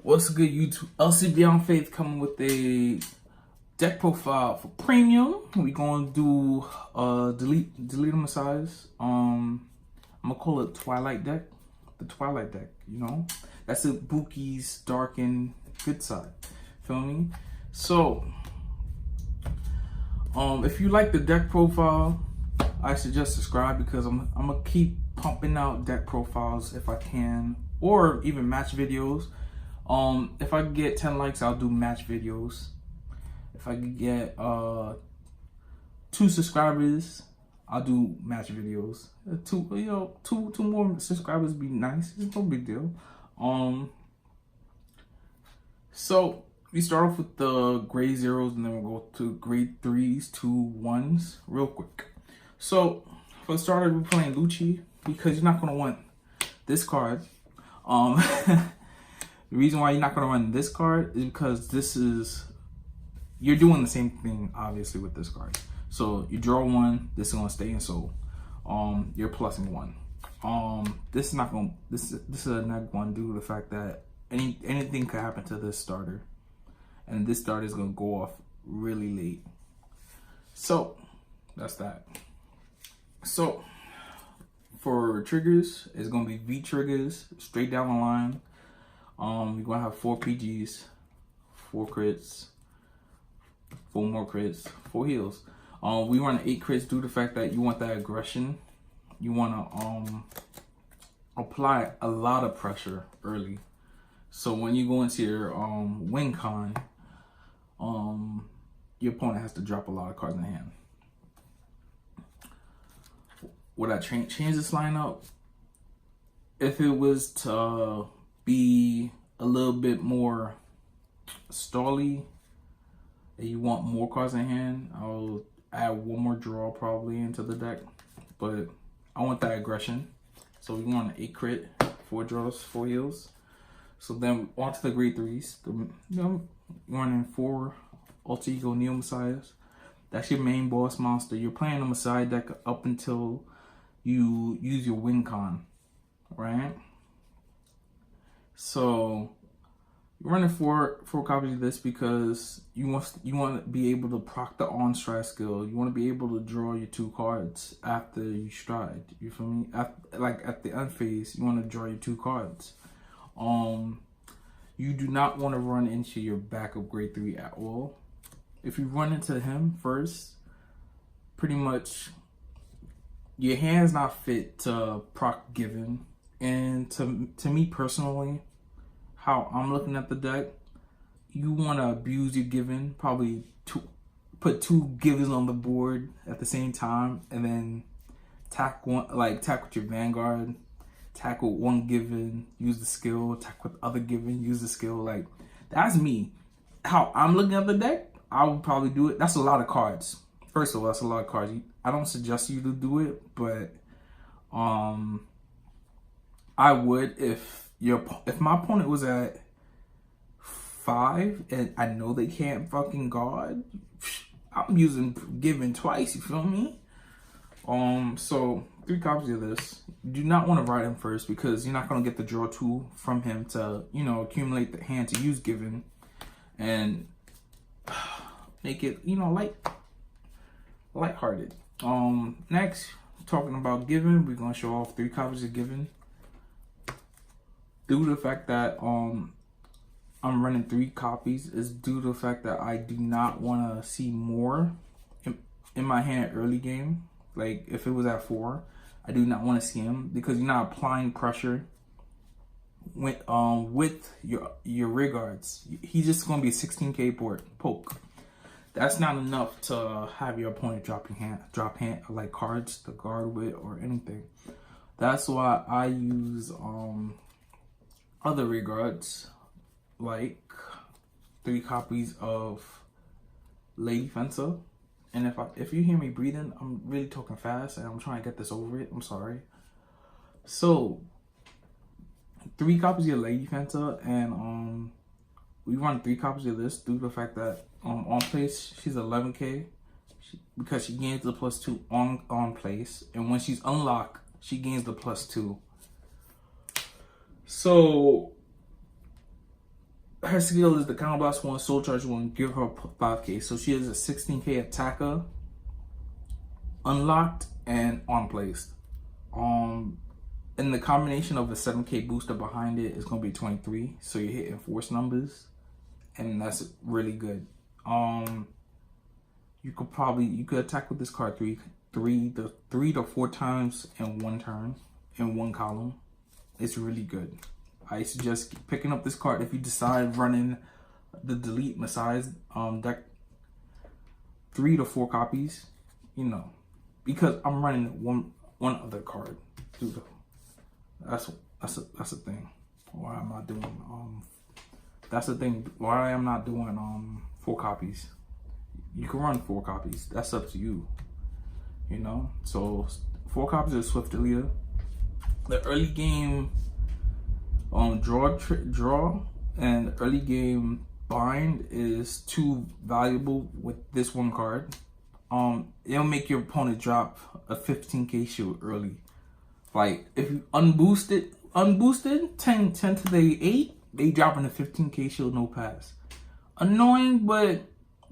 What's good, YouTube? LCB on Faith coming with a deck profile for premium. We gonna do Deletor Messiahs. I'm gonna call it Twilight deck. The Twilight deck, you know? That's a Buki's dark and good side. Feel me? So if you like the deck profile, I suggest subscribe because I'm gonna keep pumping out deck profiles if I can, or even match videos. If I get 10 likes, I'll do match videos. If I could get 2 subscribers, I'll do match videos. Two more subscribers would be nice. It's no big deal. So we start off with the grade 0s and then we'll go to grade 3s to 1s real quick. So for the starter, we're playing Lucci because you're not gonna want this card. The reason why you're not going to run this card is because you're doing the same thing, obviously, with this card. So you draw 1, this is going to stay in soul. You're plussing 1. This is not going. This is a neg 1 due to the fact that anything could happen to this starter, and this starter is going to go off really late. So that's that. So for triggers, it's going to be V triggers straight down the line. We're gonna have 4 PGs, 4 crits, 4 more crits, 4 heals. We run 8 crits due to the fact that you want that aggression. You wanna apply a lot of pressure early. So when you go into your win con, your opponent has to drop a lot of cards in the hand. Would I change this lineup? If it was to be a little bit more stally and you want more cards in hand, I'll add 1 more draw probably into the deck, but I want that aggression. So we want an 8 crit, 4 draws, 4 heals. So then on to the grade 3s. Running 4 alter ego Neo Messiahs. That's your main boss monster. You're playing a Messiah deck up until you use your win con, right? So you're running 4 copies of this because you want to be able to proc the on stride skill. You want to be able to draw your 2 cards after you stride. You feel me? At the end phase, you want to draw your 2 cards. You do not want to run into your backup grade 3 at all. If you run into him first, pretty much your hand's not fit to proc given. And to me personally, how I'm looking at the deck, you want to abuse your given, probably put 2 givens on the board at the same time, and then tack with your Vanguard, tackle 1 given, use the skill, tack with other given, use the skill. Like, that's me. How I'm looking at the deck, I would probably do it. That's a lot of cards. First of all, that's a lot of cards. I don't suggest you to do it, but I would if my opponent was at 5 and I know they can't fucking guard. I'm using given twice. You feel me? So 3 copies of this. You do not want to ride him first because you're not gonna get the draw 2 from him to accumulate the hand to use given and make it lighthearted. Next, talking about given, we're gonna show off 3 copies of given. Due to the fact that I'm running 3 copies is due to the fact that I do not want to see more in my hand early game. Like if it was at 4, I do not want to see him because you're not applying pressure with your rear guards. He's just going to be a 16k poke. That's not enough to have your opponent drop hand like cards to guard with or anything. That's why I use other regards, like 3 copies of Lady Fencer. And if you hear me breathing, I'm really talking fast and I'm trying to get this over it. I'm sorry. So 3 copies of Lady Fencer, and we run 3 copies of this due to the fact that on place she's 11k because she gains the +2 on place, and when she's unlocked, she gains the +2. So her skill is the counter blast 1, soul charge 1, give her 5k. So she has a 16k attacker, unlocked and on placed. And the combination of a 7k booster behind it is gonna be 23. So you're hitting force numbers, and that's really good. You could attack with this card three to 4 times in one turn, in one column. It's really good. I suggest picking up this card if you decide running the Deletor Messiah deck. 3 to 4 copies, you know, because I'm running one other card. Dude, that's a thing. Why I'm not doing that's the thing. Why I'm not doing 4 copies. You can run 4 copies. That's up to you. You know, so 4 copies of Swift Deletor. The early game draw and early game bind is too valuable with this one card. It'll make your opponent drop a 15k shield early. Like if you unboosted 10 to the 8, they dropping a 15k shield no pass. Annoying, but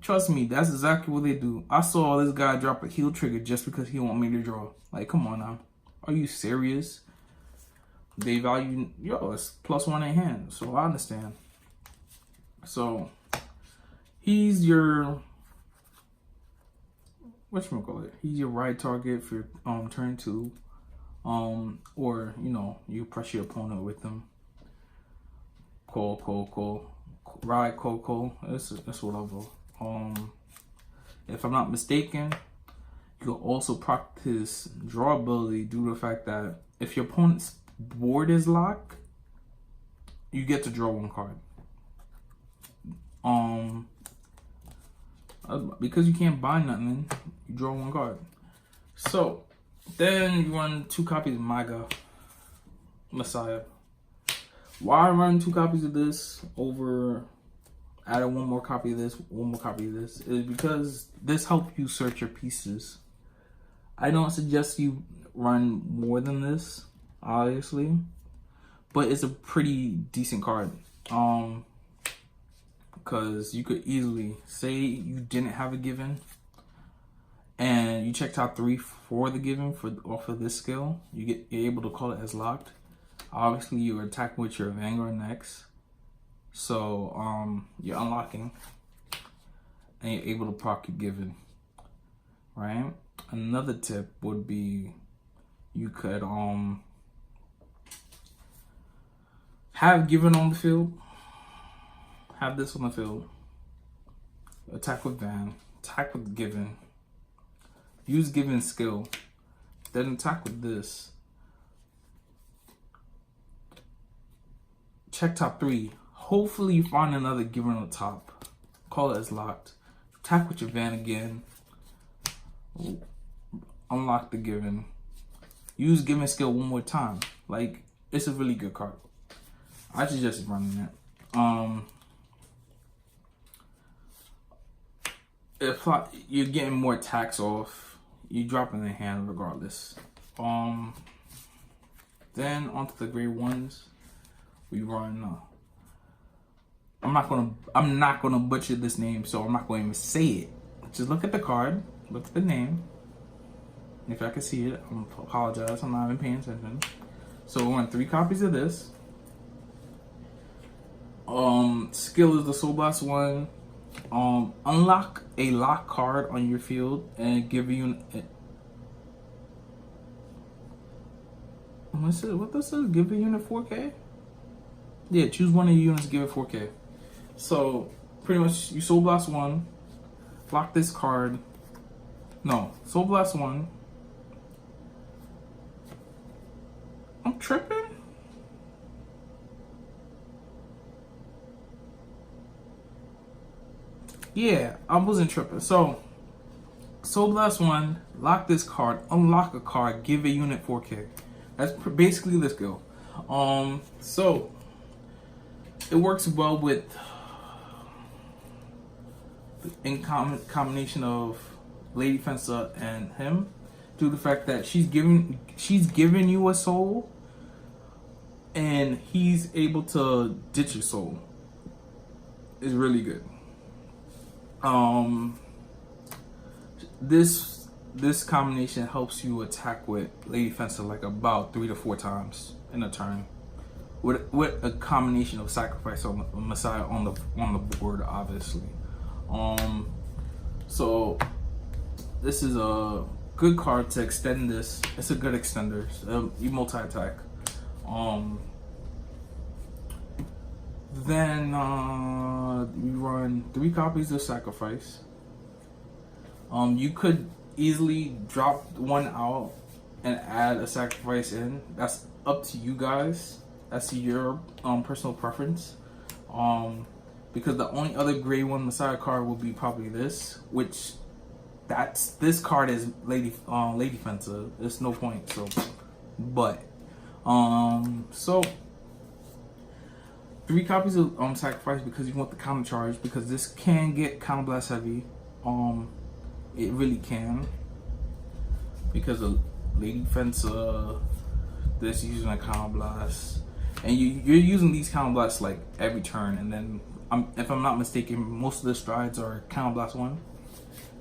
trust me, that's exactly what they do. I saw this guy drop a heal trigger just because he want me to draw. Like, come on now. Are you serious? They value, it's +1 in hand, so I understand. So, he's your, whatchamacallit? He's your right target for turn 2. Or, you know, you press your opponent with them. Cole. Ride Coco. It's whatever. If I'm not mistaken, you can also practice draw ability due to the fact that if your opponent's board is locked, you get to draw 1 card. Because you can't buy nothing, you draw 1 card. So then you run 2 copies of Messiah. Why run 2 copies of this over adding 1 more copy of this, 1 more copy of this, is because this helps you search your pieces. I don't suggest you run more than this, obviously, but it's a pretty decent card. Because you could easily say you didn't have a given and you check top 3 for the given off of this skill, you're able to call it as locked. Obviously, you're attacking with your Vanguard next. So, you're unlocking and you're able to proc your given, right? Another tip would be you could have given on the field, have this on the field, attack with Van, attack with given, use given skill, then attack with this, check top 3. Hopefully you find another given on the top. Call it as locked. Attack with your Van again. Unlock the given. Use given skill 1 more time. Like, it's a really good card. I suggest running it. If you're getting more attacks off, you drop in the hand regardless. Then onto the grade 1s. We run I'm not gonna butcher this name, so I'm not going to even say it. Just look at the card, look at the name. If I can see it, I apologize, I'm not even paying attention. So we want 3 copies of this. Skill is the Soul Blast 1. Unlock a lock card on your field and give you what this is? Give a unit 4K? Yeah, choose 1 of your units, give it 4K. So, pretty much, you Soul Blast 1, lock this card. No, Soul Blast 1. I'm tripping? Yeah, I wasn't tripping. So, Soul Blast 1, lock this card, unlock a card, give a unit 4K. That's basically the skill. So, it works well with in combination of Lady Fencer and him, due to the fact that she's giving you a soul, and he's able to ditch your soul. is really good. This combination helps you attack with Lady Fencer like about 3 to 4 times in a turn. With a combination of sacrifice on Messiah on the board, obviously. So this is a good card to extend this. It's a good extender. You multi-attack. Then you run 3 copies of sacrifice. You could easily drop one out and add a sacrifice in. That's up to you guys. That's your personal preference. Because the only other Grade 1 Messiah card will be probably this, which this card is Lady Fencer. There's no point. So, but so 3 copies of sacrifice because you want the counter charge, because this can get counter blast heavy. It really can, because of Lady Fencer. This using a counter blast, and you're using these counter blasts like every turn, and then if I'm not mistaken, most of the strides are counter blast 1.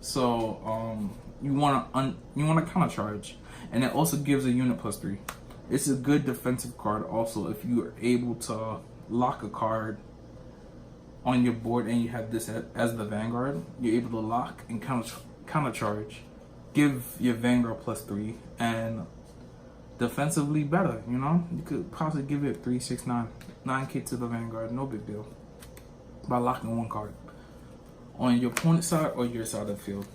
So you want to counter charge, and it also gives a unit +3. It's a good defensive card also if you are able to lock a card on your board and you have this as the Vanguard. You're able to lock and counter charge, give your Vanguard +3, and defensively better. You know, you could possibly give it 3, 6, 9, 9k to the Vanguard. No big deal by locking one card on your opponent's side or your side of the field.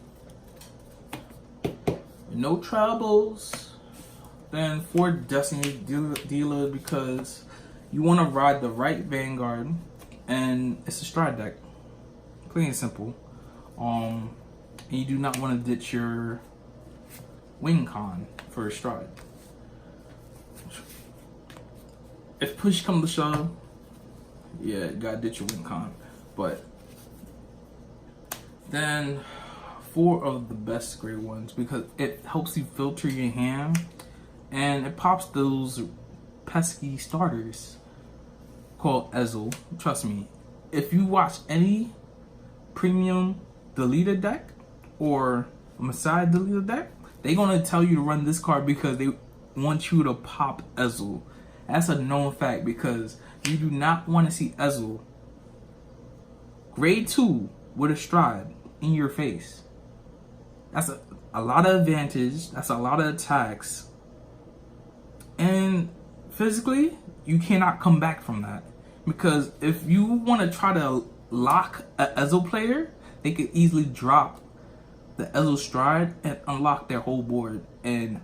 No troubles. Then 4 Destiny Dealer, because you want to ride the right Vanguard, and it's a stride deck, plain and simple. And you do not want to ditch your wing con for a stride. If push comes to shove, yeah, you gotta ditch your wing con. But then 4 of the best Grade 1s, because it helps you filter your hand, and it pops those pesky starters called Ezel. Trust me, if you watch any premium Deletor deck or Messiah Deletor deck, they're gonna tell you to run this card because they want you to pop Ezel. That's a known fact, because you do not want to see Ezel Grade 2 with a stride in your face. That's a lot of advantage. That's a lot of attacks. And physically, you cannot come back from that. Because if you want to try to lock an Ezel player, they could easily drop the Ezel stride and unlock their whole board and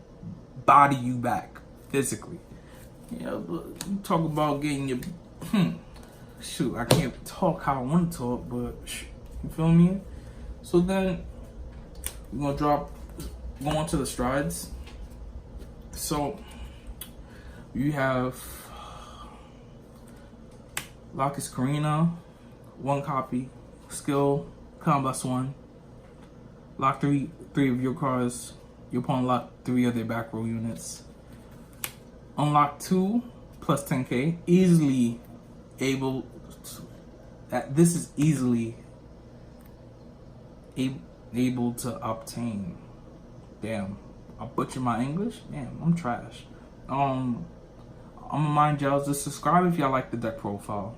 body you back physically. Yeah, but you talk about getting your shoot, I can't talk how I want to talk, but you feel me? So then we're gonna go on to the strides. So you have Locus Karina, 1 copy, skill, combust 1. Lock 3 of your cards. Your opponent lock 3 of their back row units. Unlock 2 plus 10k. Easily able to, this is easily able to obtain. Damn, I butchered my English. Damn, I'm trash. I'm gonna mind y'all, just subscribe if y'all like the deck profile.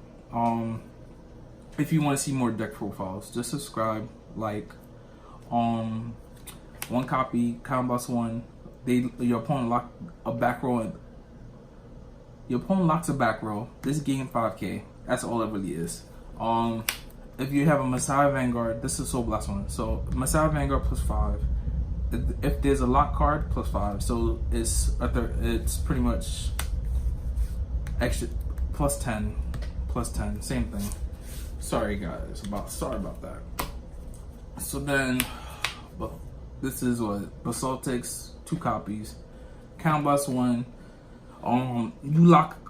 If you want to see more deck profiles, just subscribe, like. 1 copy, combust 1. Your opponent lock a back row. Your opponent locks a back row. This game 5k. That's all it really is. If you have a Messiah Vanguard, this is Soul Blast 1. So Messiah Vanguard +5. If there's a lock card, +5. So it's pretty much extra +10, +10, same thing. Sorry guys, sorry about that. So then, this is what Basaltics, 2 copies, Combust 1.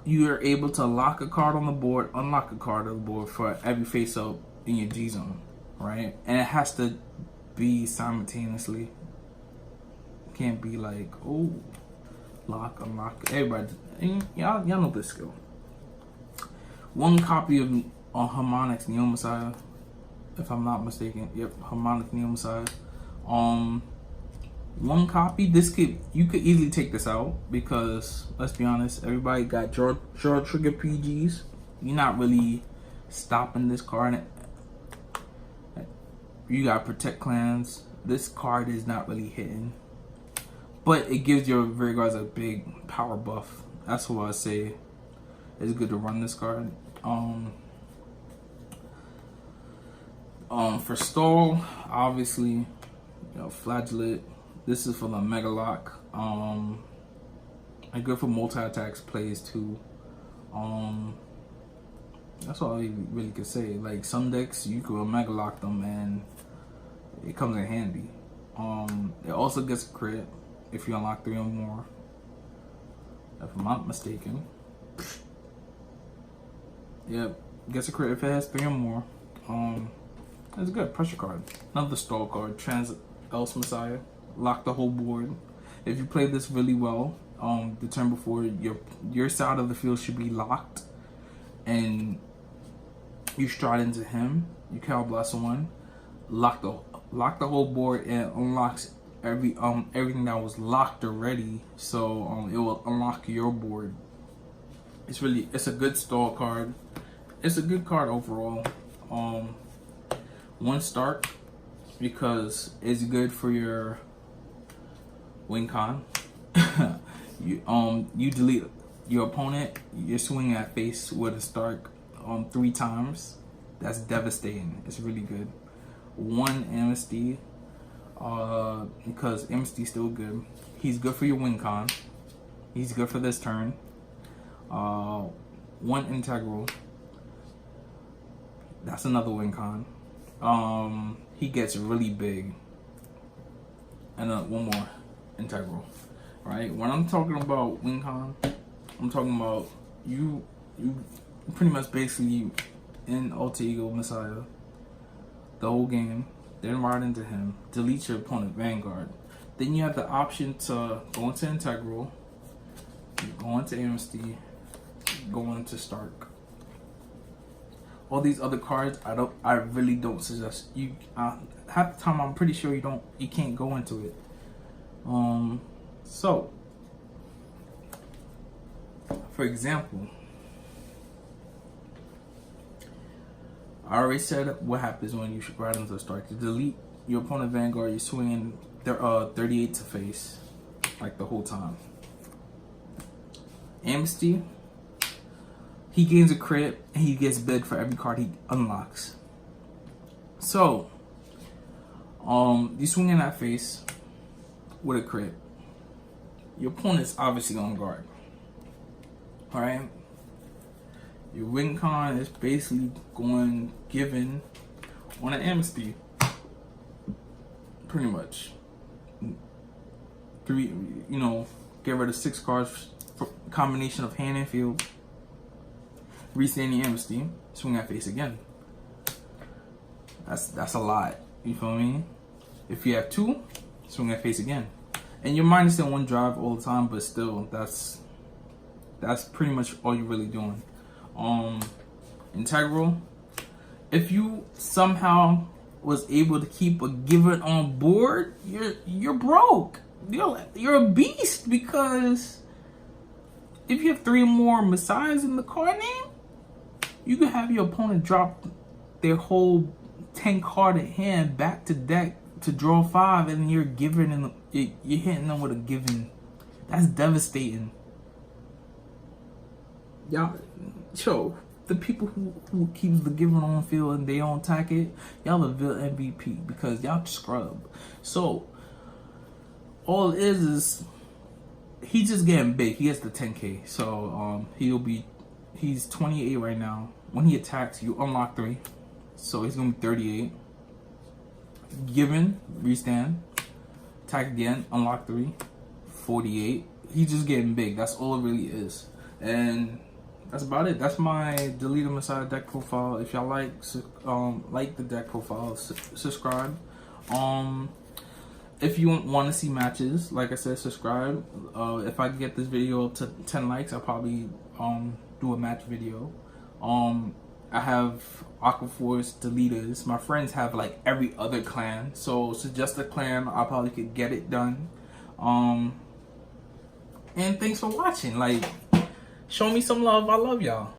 You're able to lock a card on the board, unlock a card on the board for every face up in your G zone, right? And it has to be simultaneously. It can't be like, oh, lock, unlock. Everybody, y'all know this skill. 1 copy of on Harmonix Neo Messiah, if I'm not mistaken. Yep, Harmonix Neo Messiah. One copy. You could easily take this out because let's be honest, everybody got draw trigger PGs. You're not really stopping this card. You got protect clans. This card is not really hitting, but it gives your rear guards a big power buff. That's what I say. It's good to run this card. For stall, obviously, you know, Flagellate. This is for the Mega Lock. And good for multi-attacks plays too. That's all I really could say. Like some decks, you could Mega Lock them and it comes in handy. It also gets a crit if you unlock 3 or more. If I'm not mistaken. Yep, gets a crit if it has 3 or more. It's a good pressure card. Another stall card, Deletor Messiah. Lock the whole board. If you play this really well, the turn before, your side of the field should be locked, and you stride into him. You Cal Blast one, lock the whole board, and unlocks everything that was locked already. So it will unlock your board. It's a good stall card. It's a good card overall. One Stark because it's good for your win con. You delete your opponent, you're swinging at face with a Stark 3 times. That's devastating. It's really good. 1 Amnesty, because Amnesty's still good. He's good for your win con. He's good for this turn. 1 Integral. That's another win con. He gets really big. And one more Integral. Right? When I'm talking about win con, I'm talking about you pretty much basically in Alter Ego Messiah the whole game, then ride into him, delete your opponent Vanguard. Then you have the option to go into Integral, go into Amnesty, go into Stark. All these other cards, I really don't suggest you. Half the time, I'm pretty sure you can't go into it. So, for example, I already said what happens when you ride into Stark. You delete your opponent Vanguard, you're swinging 38 to face, like the whole time. Amnesty, he gains a crit and he gets big for every card he unlocks. So, you swing in that face with a crit. Your opponent's obviously on guard. Alright? Your win con is basically given on an Amnesty. Pretty much. 3, get rid of 6 cards for combination of hand and field. Restand the Amnesty, swing at face again. That's a lot. You feel me? If you have 2, swing at face again. And you're minus in 1 drive all the time, but still, that's pretty much all you're really doing. Integral. If you somehow was able to keep a given on board, you're broke. You're a beast, because if you have 3 more Messiahs in the card name, you can have your opponent drop their whole 10 carded hand back to deck to draw 5, and you're hitting them with a given. That's devastating. Y'all, the people who keeps the given on field and they don't attack it, y'all are the MVP because y'all scrub. So all it is he's just getting big. He gets the 10K. So he's 28 right now. When he attacks, you unlock 3. So he's gonna be 38. Given, restand, attack again, unlock 3, 48. He's just getting big. That's all it really is. And that's about it. That's my Deletor Messiah deck profile. If y'all like the deck profile, subscribe. If you want to see matches, like I said, subscribe. If I get this video to 10 likes, I'll probably do a match video. I have Aquaforce Deletors. My friends have like every other clan, so suggest a clan. I probably could get it done. And thanks for watching. Like, show me some love. I love y'all.